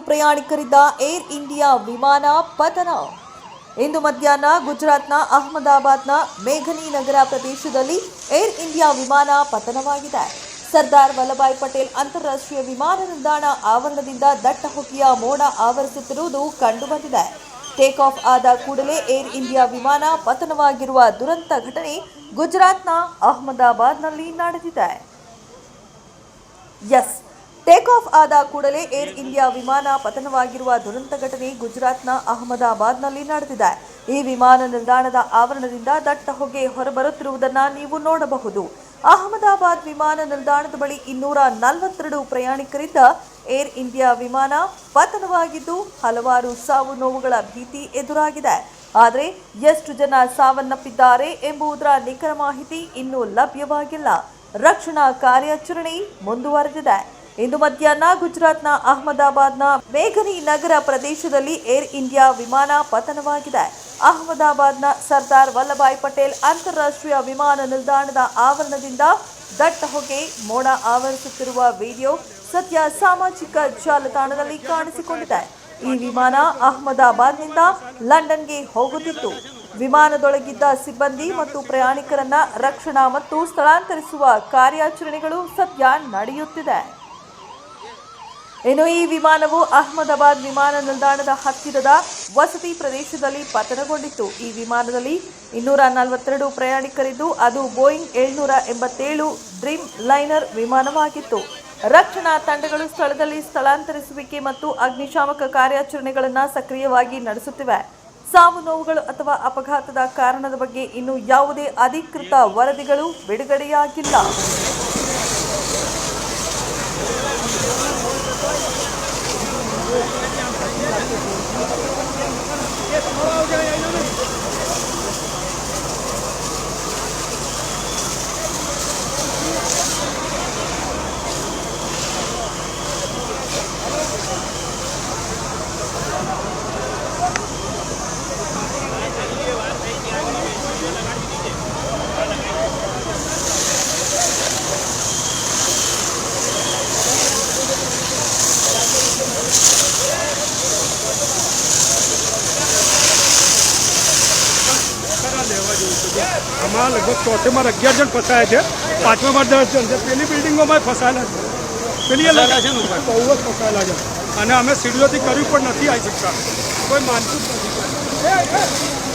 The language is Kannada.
ಪ್ರಯಾಣಿಕರಿದ್ದ ಏರ್ ಇಂಡಿಯಾ ವಿಮಾನ ಪತನ. ಇಂದು ಮಧ್ಯಾಹ್ನ ಗುಜರಾತ್ನ ಅಹಮದಾಬಾದ್ನ ಮೇಘನಿ ನಗರ ಪ್ರದೇಶದಲ್ಲಿ ಏರ್ ಇಂಡಿಯಾ ವಿಮಾನ ಪತನವಾಗಿದೆ. ಸರ್ದಾರ್ ವಲ್ಲಭಾಯ್ ಪಟೇಲ್ ಅಂತಾರಾಷ್ಟ್ರೀಯ ವಿಮಾನ ನಿಲ್ದಾಣ ಆವರಣದಿಂದ ದಟ್ಟ ಹೊಗೆಯ ಮೋಡ ಆವರಿಸುತ್ತಿರುವುದು ಕಂಡುಬಂದಿದೆ. ಟೇಕ್ ಆಫ್ ಆದ ಕೂಡಲೇ ಏರ್ ಇಂಡಿಯಾ ವಿಮಾನ ಪತನವಾಗಿರುವ ದುರಂತ ಘಟನೆ ಗುಜರಾತ್ನ ಅಹಮದಾಬಾದ್ನಲ್ಲಿ ನಡೆದಿದೆ. ಟೇಕ್ ಆಫ್ ಆದ ಕೂಡಲೇ ಏರ್ ಇಂಡಿಯಾ ವಿಮಾನ ಪತನವಾಗಿರುವ ದುರಂತ ಘಟನೆ ಗುಜರಾತ್ನ ಅಹಮದಾಬಾದ್ನಲ್ಲಿ ನಡೆದಿದೆ. ಈ ವಿಮಾನ ನಿಲ್ದಾಣದ ಆವರಣದಿಂದ ದಟ್ಟ ಹೊಗೆ ಹೊರಬರುತ್ತಿರುವುದನ್ನು ನೀವು ನೋಡಬಹುದು. ಅಹಮದಾಬಾದ್ ವಿಮಾನ ನಿಲ್ದಾಣದ ಬಳಿ 242 ಪ್ರಯಾಣಿಕರಿದ್ದ ಏರ್ ಇಂಡಿಯಾ ವಿಮಾನ ಪತನವಾಗಿದ್ದು ಹಲವಾರು ಸಾವು ನೋವುಗಳ ಭೀತಿ ಎದುರಾಗಿದೆ. ಆದರೆ ಎಷ್ಟು ಜನ ಸಾವನ್ನಪ್ಪಿದ್ದಾರೆ ಎಂಬುದರ ನಿಖರ ಮಾಹಿತಿ ಇನ್ನೂ ಲಭ್ಯವಾಗಿಲ್ಲ. ರಕ್ಷಣಾ ಕಾರ್ಯಾಚರಣೆ ಮುಂದುವರೆದಿದೆ. ಇಂದು ಮಧ್ಯಾಹ್ನ ಗುಜರಾತ್ನ ಅಹಮದಾಬಾದ್ನ ಮೇಘನಿ ನಗರ ಪ್ರದೇಶದಲ್ಲಿ ಏರ್ ಇಂಡಿಯಾ ವಿಮಾನ ಪತನವಾಗಿದೆ. ಅಹಮದಾಬಾದ್ನ ಸರ್ದಾರ್ ವಲ್ಲಭಾಯ್ ಪಟೇಲ್ ಅಂತಾರಾಷ್ಟ್ರೀಯ ವಿಮಾನ ನಿಲ್ದಾಣದ ಆವರಣದಿಂದ ದಟ್ಟ ಹೊಗೆ ಮೋಡ ಆವರಿಸುತ್ತಿರುವ ವಿಡಿಯೋ ಸದ್ಯ ಸಾಮಾಜಿಕ ಜಾಲತಾಣದಲ್ಲಿ ಕಾಣಿಸಿಕೊಂಡಿದೆ. ಈ ವಿಮಾನ ಅಹಮದಾಬಾದ್ನಿಂದ ಲಂಡನ್ಗೆ ಹೋಗುತ್ತಿತ್ತು. ವಿಮಾನದೊಳಗಿದ್ದ ಸಿಬ್ಬಂದಿ ಮತ್ತು ಪ್ರಯಾಣಿಕರನ್ನ ರಕ್ಷಣಾ ಮತ್ತು ಸ್ಥಳಾಂತರಿಸುವ ಕಾರ್ಯಾಚರಣೆಗಳು ಸದ್ಯ ನಡೆಯುತ್ತಿದೆ. ಇನ್ನು ಈ ವಿಮಾನವು ಅಹಮದಾಬಾದ್ ವಿಮಾನ ನಿಲ್ದಾಣದ ಹತ್ತಿರದ ವಸತಿ ಪ್ರದೇಶದಲ್ಲಿ ಪತನಗೊಂಡಿತ್ತು. ಈ ವಿಮಾನದಲ್ಲಿ 242 ಪ್ರಯಾಣಿಕರಿದ್ದು ಅದು ಬೋಯಿಂಗ್ 787 ಡ್ರೀಮ್ ಲೈನರ್ ವಿಮಾನವಾಗಿತ್ತು. ರಕ್ಷಣಾ ತಂಡಗಳು ಸ್ಥಳದಲ್ಲಿ ಸ್ಥಳಾಂತರಿಸುವಿಕೆ ಮತ್ತು ಅಗ್ನಿಶಾಮಕ ಕಾರ್ಯಾಚರಣೆಗಳನ್ನು ಸಕ್ರಿಯವಾಗಿ ನಡೆಸುತ್ತಿವೆ. ಸಾವು ನೋವುಗಳು ಅಥವಾ ಅಪಘಾತದ ಕಾರಣದ ಬಗ್ಗೆ ಇನ್ನೂ ಯಾವುದೇ ಅಧಿಕೃತ ವರದಿಗಳು ಬಿಡುಗಡೆಯಾಗಿಲ್ಲ. हमारा लगभग चौथे बार 11 जन फंसाए थे, 5वें बार 10 जन पेली बिल्डिंगों में फसाયેલા છે. પેલી બહુ જ ફસાયેલા છે અને અમે સીડીઓથી કર્યું પણ નથી આવી શકતા. કોઈ માનતું જ નથી.